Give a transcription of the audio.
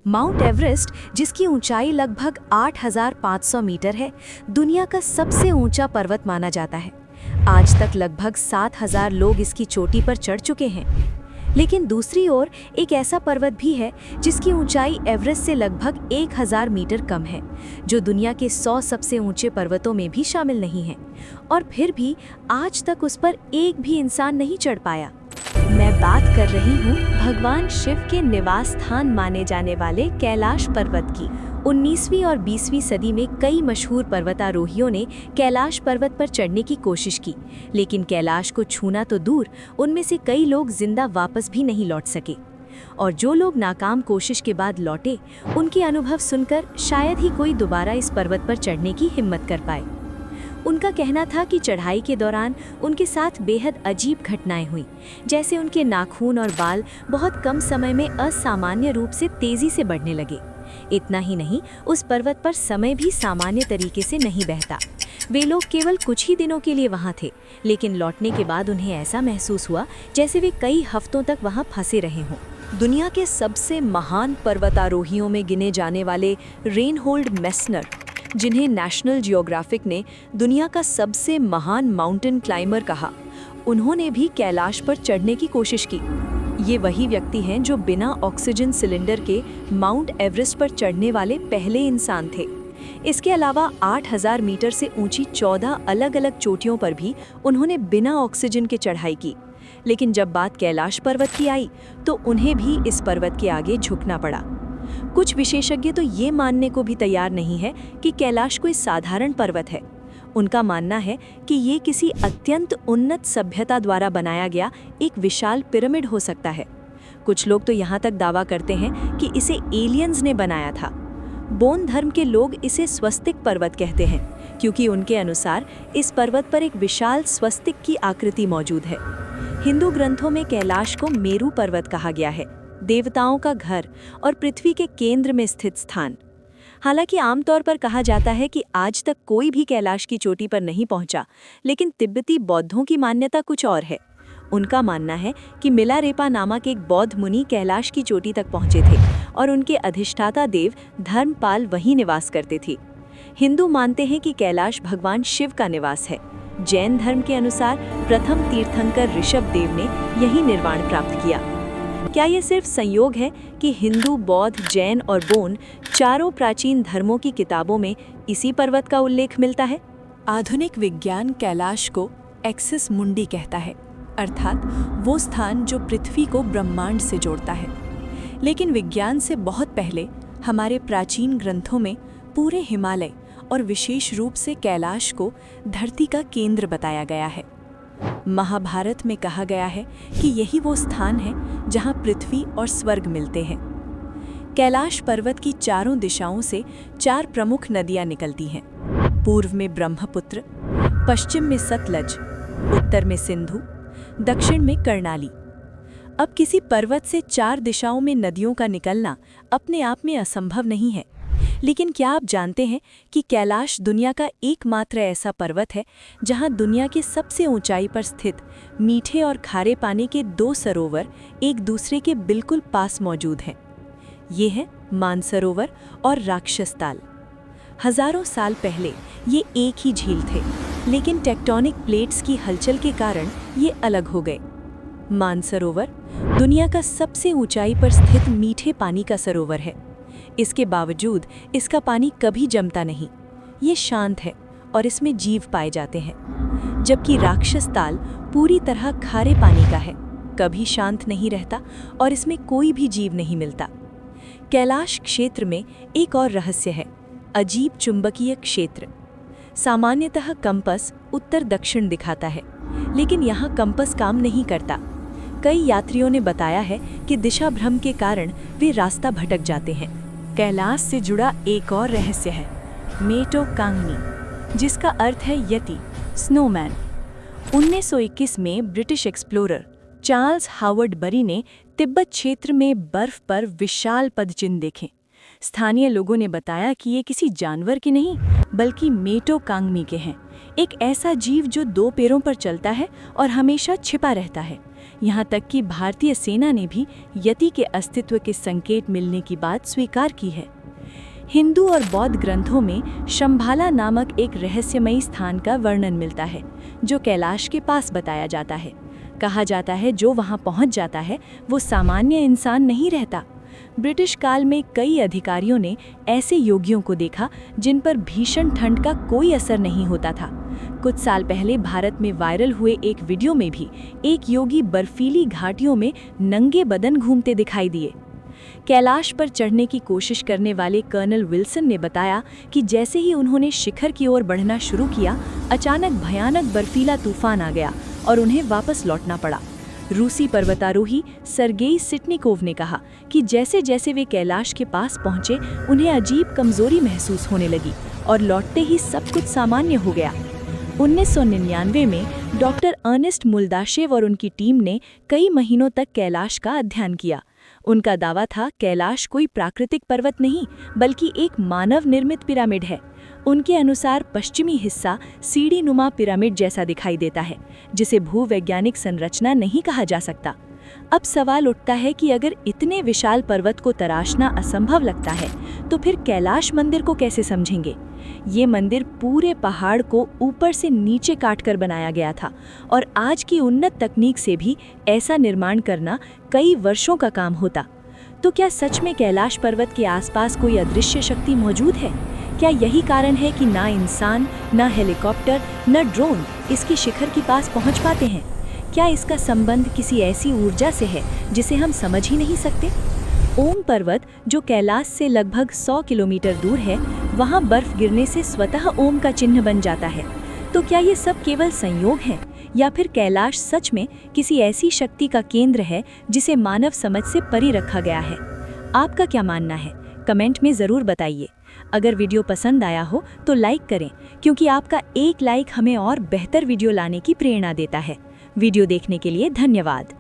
Mount Everest, जिसकी ऊंचाई लगभग 8,500 मीटर है, दुनिया का सबसे ऊंचा पर्वत माना जाता है। आज तक लगभग 7,000 लोग इसकी चोटी पर चढ़ चुके हैं। लेकिन दूसरी ओर एक ऐसा पर्वत भी है जिसकी ऊंचाई एवरेस्ट से लगभग 1,000 मीटर कम है, जो दुनिया के 100 सबसे ऊंचे पर्वतों में भी शामिल नहीं है, और फिर भी आज तक उस पर एक भी इंसान नहीं चढ़ पाया। मैं बात कर रही हूँ भगवान शिव के निवास स्थान माने जाने वाले कैलाश पर्वत की। 19वीं और 20वीं सदी में कई मशहूर पर्वतारोहियों ने कैलाश पर्वत पर चढ़ने की कोशिश की, लेकिन कैलाश को छूना तो दूर, उनमें से कई लोग जिंदा वापस भी नहीं लौट सके। और जो लोग नाकाम कोशिश के बाद लौटे, उनके अनुभव सुनकर शायद ही कोई दोबारा इस पर्वत पर चढ़ने की हिम्मत कर पाए। उनका कहना था कि चढ़ाई के दौरान उनके साथ बेहद अजीब घटनाएं हुई, जैसे उनके नाखून और बाल बहुत कम समय में असामान्य रूप से तेजी से बढ़ने लगे। इतना ही नहीं, उस पर्वत पर समय भी सामान्य तरीके से नहीं बहता। वे लोग केवल कुछ ही दिनों के लिए वहां थे, लेकिन लौटने के बाद उन्हें ऐसा महसूस हुआ जैसे वे कई हफ्तों तक वहां फंसे रहे हों। दुनिया के सबसे महान पर्वतारोहियों में गिने जाने वाले रेनहोल्ड मेस्नर, जिन्हें नेशनल जियोग्राफिक ने दुनिया का सबसे महान माउंटेन क्लाइंबर कहा, उन्होंने भी कैलाश पर चढ़ने की कोशिश की। ये वही व्यक्ति हैं जो बिना ऑक्सीजन सिलेंडर के माउंट एवरेस्ट पर चढ़ने वाले पहले इंसान थे। इसके अलावा 8,000 मीटर से ऊंची 14 अलग-अलग चोटियों पर भी उन्होंने बिना ऑक्सीजन के चढ़ाई की। लेकिन जब बात कैलाश पर्वत की आई, तो उन्हें भी इस पर्वत के आगे झुकना पड़ा। कुछ विशेषज्ञ तो ये मानने को भी तैयार नहीं है कि कैलाश कोई साधारण पर्वत है। उनका मानना है कि ये किसी अत्यंत उन्नत सभ्यता द्वारा बनाया गया एक विशाल पिरामिड हो सकता है। कुछ लोग तो यहाँ तक दावा करते हैं कि इसे एलियंस ने बनाया था। बोन धर्म के लोग इसे स्वस्तिक पर्वत कहते हैं, क्योंकि उनके अनुसार इस पर्वत पर एक विशाल स्वस्तिक की आकृति मौजूद है। हिंदू ग्रंथों में कैलाश को मेरू पर्वत कहा गया है, देवताओं का घर और पृथ्वी के केंद्र में स्थित स्थान। हालांकि आमतौर पर कहा जाता है कि आज तक कोई भी कैलाश की चोटी पर नहीं पहुंचा, लेकिन तिब्बती बौद्धों की मान्यता कुछ और है। उनका मानना है कि मिलारेपा नामक एक बौद्ध मुनि कैलाश की चोटी तक पहुंचे थे और उनके अधिष्ठाता देव धर्मपाल वहीं निवास करते थे। हिंदू मानते हैं कि कैलाश भगवान शिव का निवास है। जैन धर्म के अनुसार प्रथम तीर्थंकर ऋषभ देव ने यही निर्वाण प्राप्त किया। क्या ये सिर्फ संयोग है कि हिंदू, बौद्ध, जैन और बोन चारों प्राचीन धर्मों की किताबों में इसी पर्वत का उल्लेख मिलता है? आधुनिक विज्ञान कैलाश को एक्सिस मुंडी कहता है, अर्थात वो स्थान जो पृथ्वी को ब्रह्मांड से जोड़ता है। लेकिन विज्ञान से बहुत पहले हमारे प्राचीन ग्रंथों में पूरे हिमालय और विशेष रूप से कैलाश को धरती का केंद्र बताया गया है। महाभारत में कहा गया है कि यही वो स्थान है जहां पृथ्वी और स्वर्ग मिलते हैं। कैलाश पर्वत की चारों दिशाओं से 4 प्रमुख नदियां निकलती हैं। पूर्व में ब्रह्मपुत्र, पश्चिम में सतलज, उत्तर में सिंधु, दक्षिण में कर्णाली। अब किसी पर्वत से 4 दिशाओं में नदियों का निकलना अपने आप में असंभव नहीं है, लेकिन क्या आप जानते हैं कि कैलाश दुनिया का एकमात्र ऐसा पर्वत है जहां दुनिया के सबसे ऊंचाई पर स्थित मीठे और खारे पानी के 2 सरोवर एक दूसरे के बिल्कुल पास मौजूद हैं। ये हैं मानसरोवर और राक्षसताल। हजारों साल पहले ये एक ही झील थे, लेकिन टेक्टोनिक प्लेट्स की हलचल के कारण ये अलग हो गए। मानसरोवर दुनिया का सबसे ऊंचाई पर स्थित मीठे पानी का सरोवर है। इसके बावजूद इसका पानी कभी जमता नहीं। ये शांत है और इसमें जीव पाए जाते हैं। जबकि राक्षसताल पूरी तरह खारे पानी का है, कभी शांत नहीं रहता और इसमें कोई भी जीव नहीं मिलता। कैलाश क्षेत्र में एक और रहस्य है, अजीब चुंबकीय क्षेत्र। सामान्यतः कंपस उत्तर दक्षिण दिखाता है, लेकिन यहाँ कंपस काम नहीं करता। कई यात्रियों ने बताया है कि दिशा भ्रम के कारण वे रास्ता भटक जाते हैं। कैलाश से जुड़ा एक और रहस्य है, मेटो कांगनी, जिसका अर्थ है यति, स्नोमैन। 1921 में ब्रिटिश एक्सप्लोरर चार्ल्स हावर्ड बरी ने तिब्बत क्षेत्र में बर्फ पर विशाल पदचिन्ह देखे। स्थानीय लोगों ने बताया कि ये किसी जानवर के नहीं, बल्कि मेटो कांगमी के हैं, एक ऐसा जीव जो 2 पैरों पर चलता है और हमेशा छिपा रहता है। यहाँ तक कि भारतीय सेना ने भी यति के अस्तित्व के संकेत मिलने की बात स्वीकार की है। हिंदू और बौद्ध ग्रंथों में शंभाला नामक एक रहस्यमयी स्थान का वर्णन मिलता है, जो कैलाश के पास बताया जाता है। कहा जाता है जो वहां पहुंच जाता है वो सामान्य इंसान नहीं रहता। ब्रिटिश काल में कई अधिकारियों ने ऐसे योगियों को देखा जिन पर भीषण ठंड का कोई असर नहीं होता था। कुछ साल पहले भारत में वायरल हुए एक वीडियो में भी एक योगी बर्फीली घाटियों में नंगे बदन घूमते दिखाई दिए। कैलाश पर चढ़ने की कोशिश करने वाले कर्नल विल्सन ने बताया कि जैसे ही उन्होंने शिखर की ओर बढ़ना शुरू किया, अचानक भयानक बर्फीला तूफान आ गया और उन्हें वापस लौटना पड़ा। रूसी पर्वतारोही सर्गेई सिटनिकोव ने कहा कि जैसे जैसे वे कैलाश के पास पहुंचे, उन्हें अजीब कमजोरी महसूस होने लगी और लौटते ही सब कुछ सामान्य हो गया। 1999 में डॉक्टर अर्नेस्ट मुल्दाशेव और उनकी टीम ने कई महीनों तक कैलाश का अध्ययन किया। उनका दावा था कैलाश कोई प्राकृतिक पर्वत नहीं बल्कि एक मानव निर्मित पिरामिड है। उनके अनुसार पश्चिमी हिस्सा सीढ़ी नुमा पिरामिड जैसा दिखाई देता है, जिसे भूवैज्ञानिक संरचना नहीं कहा जा सकता। अब सवाल उठता है कि अगर इतने विशाल पर्वत को तराशना असंभव लगता है, तो फिर कैलाश मंदिर को कैसे समझेंगे? ये मंदिर पूरे पहाड़ को ऊपर से नीचे काटकर बनाया गया था और आज की उन्नत तकनीक से भी ऐसा निर्माण करना कई वर्षों का काम होता। तो क्या सच में कैलाश पर्वत के आसपास कोई अदृश्य शक्ति मौजूद है? क्या यही कारण है कि ना इंसान, ना हेलीकॉप्टर, ना ड्रोन इसकी शिखर के पास पहुंच पाते हैं? क्या इसका संबंध किसी ऐसी ऊर्जा से है जिसे हम समझ ही नहीं सकते? ओम पर्वत, जो कैलाश से लगभग 100 किलोमीटर दूर है, वहां बर्फ गिरने से स्वतः ओम का चिन्ह बन जाता है। तो क्या ये सब केवल संयोग है या फिर कैलाश सच में किसी ऐसी शक्ति का केंद्र है जिसे मानव समझ से परे रखा गया है? आपका क्या मानना है? कमेंट में ज़रूर बताइए। अगर वीडियो पसंद आया हो तो लाइक करें, क्योंकि आपका एक लाइक हमें और बेहतर वीडियो लाने की प्रेरणा देता है। वीडियो देखने के लिए धन्यवाद।